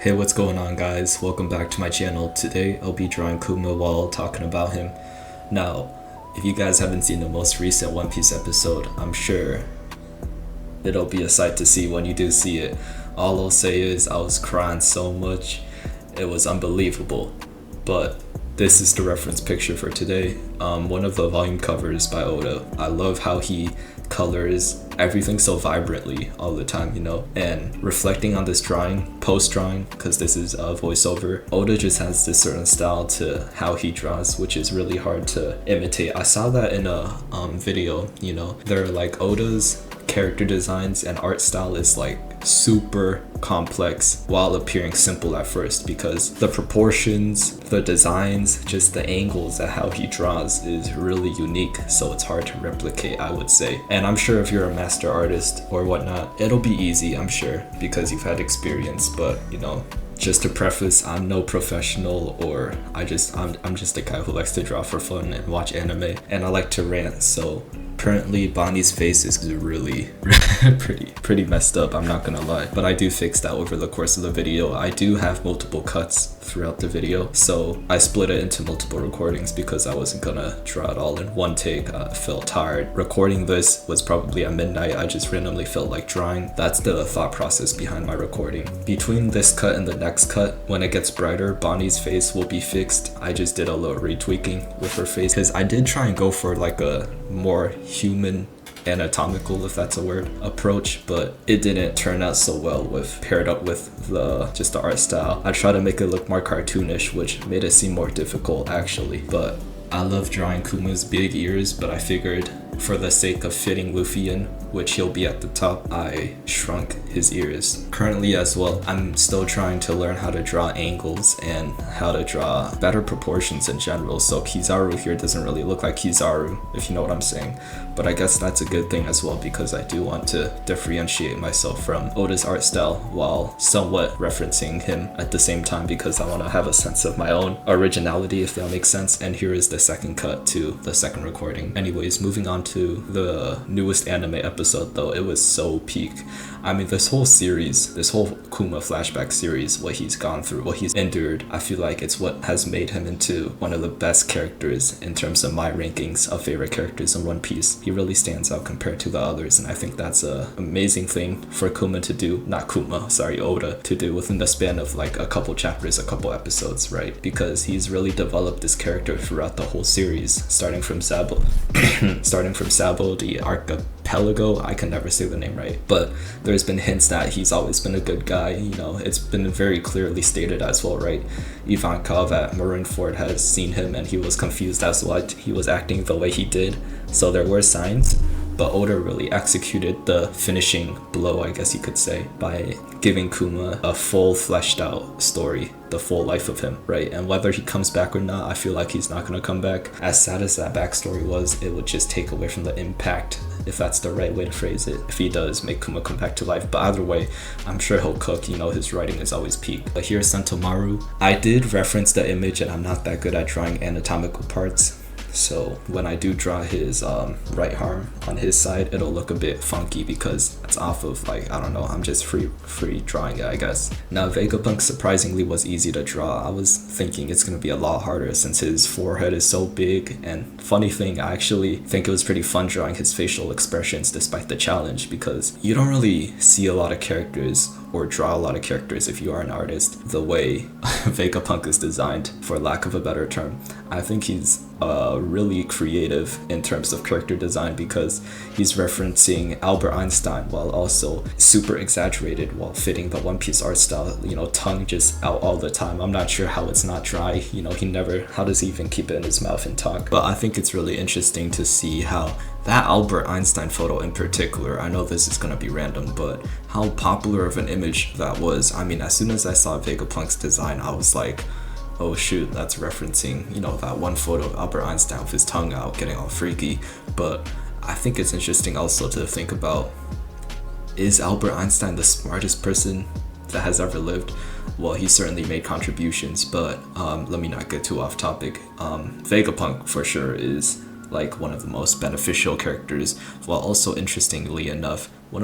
Hey, what's going on, guys? Welcome back to my channel. Today I'll be drawing Kuma while talking about him. Now, if you guys haven't seen the most recent One Piece episode, I'm sure it'll be a sight to see when you do see it. All I'll say is I was crying so much, it was unbelievable. But this is the reference picture for today. One of the volume covers by Oda. I love how he colors everything so vibrantly all the time, and reflecting on this drawing, post drawing, because this is a voiceover, Oda just has this certain style to how he draws, which is really hard to imitate. I saw that in a video. They're like Oda's character designs and art style is like super complex while appearing simple at first, because the proportions, the designs, just the angles at how he draws is really unique, so it's hard to replicate, I would say. And I'm sure if you're a master artist or whatnot, it'll be easy, I'm sure, because you've had experience. But just to preface, I'm no professional, or I'm just a guy who likes to draw for fun and watch anime, and I like to rant. So currently Bonnie's face is really pretty messed up, I'm not gonna lie, but I do fix that over the course of the video. I do have multiple cuts throughout the video, so I split it into multiple recordings because I wasn't gonna draw it all in one take. I felt tired. Recording this was probably at midnight. I just randomly felt like drawing. That's the thought process behind my recording. Between this cut and the next cut, when it gets brighter, Bonnie's face will be fixed. I just did a little retweaking with her face because I did try and go for like a more human anatomical, if that's a word, approach, but it didn't turn out so well with paired up with the art style. I tried to make it look more cartoonish, which made it seem more difficult actually. But I love drawing Kuma's big ears, but I figured for the sake of fitting Luffy in, which he'll be at the top, I shrunk his ears. Currently as well, I'm still trying to learn how to draw angles and how to draw better proportions in general, so Kizaru here doesn't really look like Kizaru, if you know what I'm saying. But I guess that's a good thing as well, because I do want to differentiate myself from Oda's art style while somewhat referencing him at the same time, because I want to have a sense of my own originality, if that makes sense. And here is the second cut to the second recording. Anyways, moving on to the newest anime episode though, it was so peak. I mean, this whole series, this whole Kuma flashback series, what he's gone through, what he's endured, I feel like it's what has made him into one of the best characters in terms of my rankings of favorite characters in One Piece. He really stands out compared to the others, and I think that's an amazing thing for Kuma to do, Oda to do within the span of like a couple chapters, a couple episodes, right? Because he's really developed this character throughout the whole series, starting from Sabo, the Archipelago, I can never say the name right, but there's been hints that he's always been a good guy. It's been very clearly stated as well, right? Ivankov at Marineford has seen him and he was confused as to why he was acting the way he did, so there were signs. But Oda really executed the finishing blow, I guess you could say, by giving Kuma a full fleshed out story, the full life of him, right? And whether he comes back or not, I feel like he's not going to come back. As sad as that backstory was, it would just take away from the impact, if that's the right way to phrase it, if he does make Kuma come back to life. But either way, I'm sure he'll cook. His writing is always peak. But here's Sentomaru. I did reference the image, and I'm not that good at drawing anatomical parts, so when I do draw his right arm on his side, it'll look a bit funky because it's off of I'm just free drawing it, I guess. Now Vegapunk surprisingly was easy to draw. I was thinking it's gonna be a lot harder since his forehead is so big, and funny thing, I actually think it was pretty fun drawing his facial expressions despite the challenge, because you don't really see a lot of characters or draw a lot of characters, if you are an artist, the way Vegapunk is designed, for lack of a better term. I think he's really creative in terms of character design, because he's referencing Albert Einstein while also super exaggerated while fitting the One Piece art style, tongue just out all the time. I'm not sure how it's not dry, how does he even keep it in his mouth and talk? But I think it's really interesting to see how that Albert Einstein photo in particular, I know this is gonna be random, but how popular of an image that was. I mean, as soon as I saw Vegapunk's design, I was like, oh shoot, that's referencing, that one photo of Albert Einstein with his tongue out, getting all freaky. But I think it's interesting also to think about, is Albert Einstein the smartest person that has ever lived? Well, he certainly made contributions, but let me not get too off topic. Vegapunk for sure is like one of the most beneficial characters, while also interestingly enough one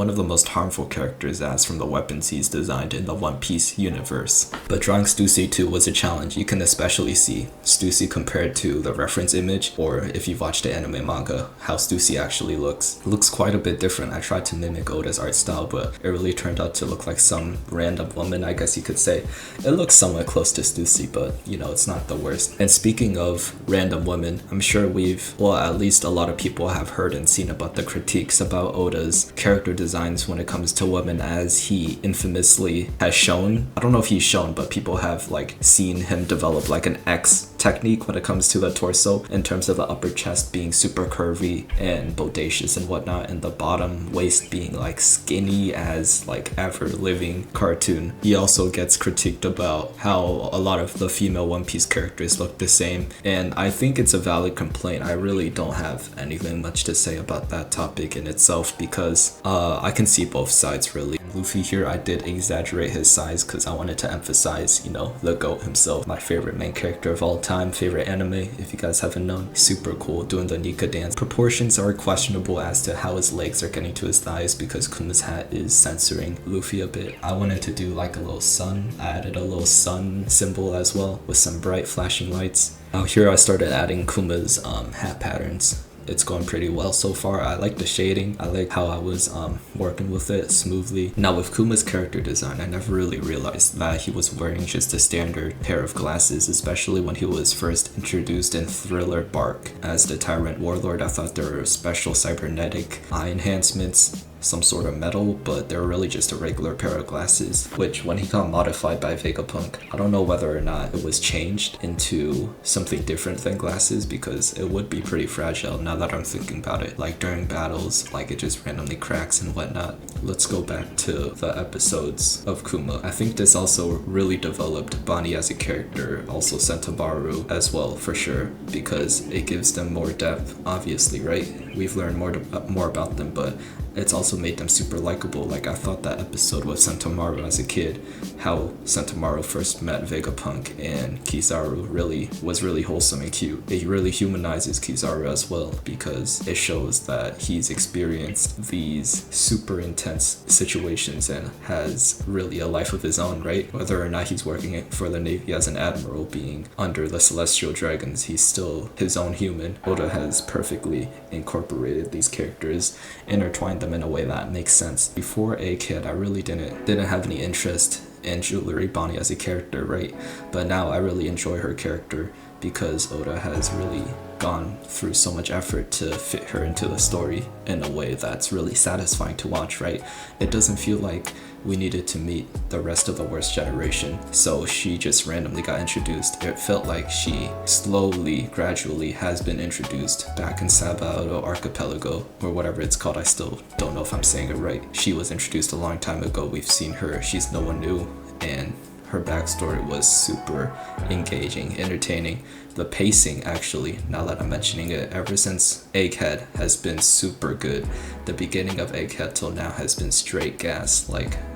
of the most harmful characters as from the weapons he's designed in the One Piece universe. But drawing Stussy too was a challenge. You can especially see Stussy compared to the reference image, or if you've watched the anime manga, how Stussy actually looks. It looks quite a bit different. I tried to mimic Oda's art style, but it really turned out to look like some random woman, I guess you could say. It looks somewhat close to Stussy, but it's not the worst. And speaking of random women, I'm sure at least a lot of people have heard and seen about the critiques about Oda's character designs when it comes to women, as he infamously has shown. I don't know if he's shown, but people have seen him develop an X technique when it comes to the torso, in terms of the upper chest being super curvy and bodacious and whatnot, and the bottom waist being skinny as ever living cartoon. He also gets critiqued about how a lot of the female One Piece characters look the same, and I think it's a valid complaint. I really don't have anything much to say about that topic in itself, because I can see both sides really. Luffy here, I did exaggerate his size because I wanted to emphasize, the GOAT himself, my favorite main character of all time, favorite anime, if you guys haven't known. Super cool, doing the Nika dance. Proportions are questionable as to how his legs are getting to his thighs, because Kuma's hat is censoring Luffy a bit. I wanted to do a little sun. I added a little sun symbol as well, with some bright flashing lights. Now here I started adding Kuma's hat patterns. It's going pretty well so far. I like the shading. I like how I was working with it smoothly. Now with Kuma's character design, I never really realized that he was wearing just a standard pair of glasses, especially when he was first introduced in Thriller Bark as the Tyrant Warlord. I thought there were special cybernetic eye enhancements, some sort of metal, but they're really just a regular pair of glasses, which when he got modified by Vegapunk, I don't know whether or not it was changed into something different than glasses, because it would be pretty fragile now that I'm thinking about it. During battles, it just randomly cracks and whatnot. Let's go back to the episodes of Kuma. I think this also really developed Bonnie as a character, also Sentomaru as well, for sure, because it gives them more depth, obviously, right? We've learned more about them, but it's also made them super likable. I thought that episode with Sentomaru as a kid, how Sentomaru first met Vegapunk and Kizaru, was really wholesome and cute. It really humanizes Kizaru as well, because it shows that he's experienced these super intense situations and has really a life of his own, right? Whether or not he's working for the Navy as an admiral, being under the Celestial Dragons, he's still his own human. Oda has perfectly incorporated these characters, intertwined them in a way that makes sense. Before A-Kid, I really didn't have any interest in Jewelry Bonnie as a character, right? But now I really enjoy her character, because Oda has really gone through so much effort to fit her into the story in a way that's really satisfying to watch, right? It doesn't feel like we needed to meet the rest of the worst generation, so she just randomly got introduced. It felt like she slowly, gradually has been introduced back in Sabado Archipelago, or whatever it's called. I still don't know if I'm saying it right. She was introduced a long time ago. We've seen her. She's no one new, and her backstory was super engaging, entertaining. The pacing, actually, now that I'm mentioning it, ever since Egghead has been super good. The beginning of Egghead till now has been straight gas.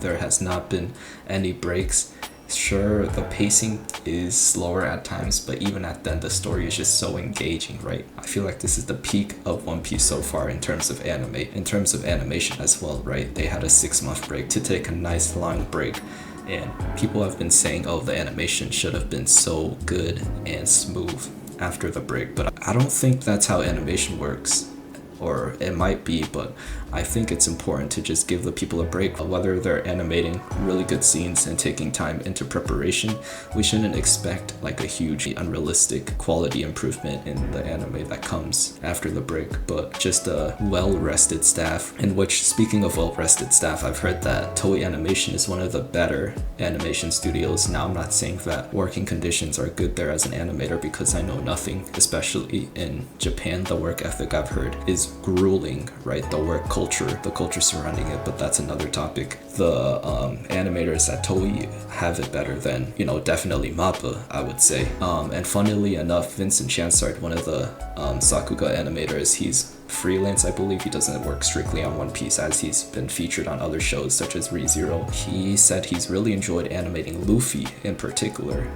There has not been any breaks. Sure, the pacing is slower at times, but even at then, the story is just so engaging, right? I feel like this is the peak of One Piece so far in terms of animation as well, right? They had a 6-month break to take a nice long break. And people have been saying, oh, the animation should have been so good and smooth after the break. But I don't think that's how animation works. Or it might be, but I think it's important to just give the people a break. Whether they're animating really good scenes and taking time into preparation, we shouldn't expect a huge unrealistic quality improvement in the anime that comes after the break, but just a well-rested staff. In which, speaking of well-rested staff, I've heard that Toei Animation is one of the better animation studios. Now, I'm not saying that working conditions are good there as an animator, because I know nothing, especially in Japan. The work ethic I've heard is grueling, right? The culture surrounding it, but that's another topic. The animators at Toei have it better than, definitely MAPPA, I would say. And funnily enough, Vincent Chansard, one of the Sakuga animators, he's freelance, I believe. He doesn't work strictly on One Piece, as he's been featured on other shows such as ReZero. He said he's really enjoyed animating Luffy in particular.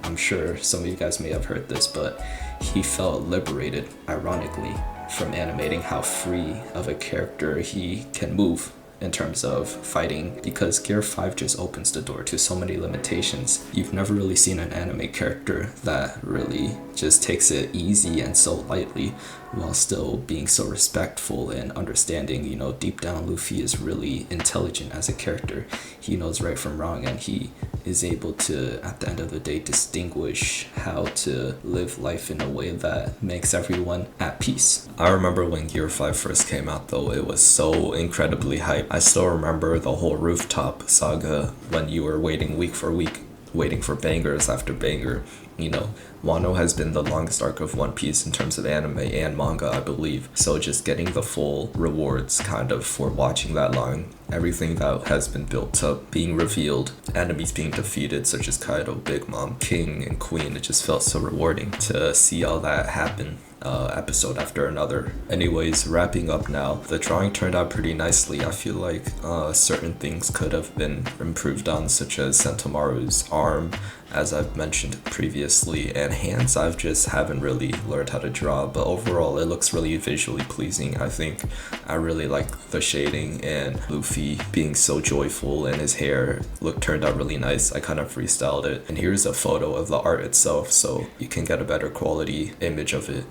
I'm sure some of you guys may have heard this, but he felt liberated, ironically, from animating how free of a character he can move in terms of fighting, because Gear 5 just opens the door to so many limitations. You've never really seen an anime character that really just takes it easy and so lightly while still being so respectful and understanding. You know, deep down Luffy is really intelligent as a character. He knows right from wrong, and he is able to, at the end of the day, distinguish how to live life in a way that makes everyone at peace. I remember when Gear 5 first came out though, it was so incredibly hype. I still remember the whole rooftop saga when you were waiting week for week, waiting for bangers after banger. You know, Wano has been the longest arc of One Piece in terms of anime and manga, I believe. So just getting the full rewards kind of for watching that long, everything that has been built up being revealed, enemies being defeated such as Kaido, Big Mom, King, and Queen, it just felt so rewarding to see all that happen. Episode after another. Anyways, wrapping up now, the drawing turned out pretty nicely. I feel like certain things could have been improved on, such as Sentomaru's arm, as I've mentioned previously, and hands I just haven't really learned how to draw, but overall it looks really visually pleasing. I think I really like the shading, and Luffy being so joyful, and his hair turned out really nice. I kind of freestyled it, and here's a photo of the art itself so you can get a better quality image of it.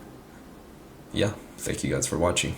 Yeah, thank you guys for watching.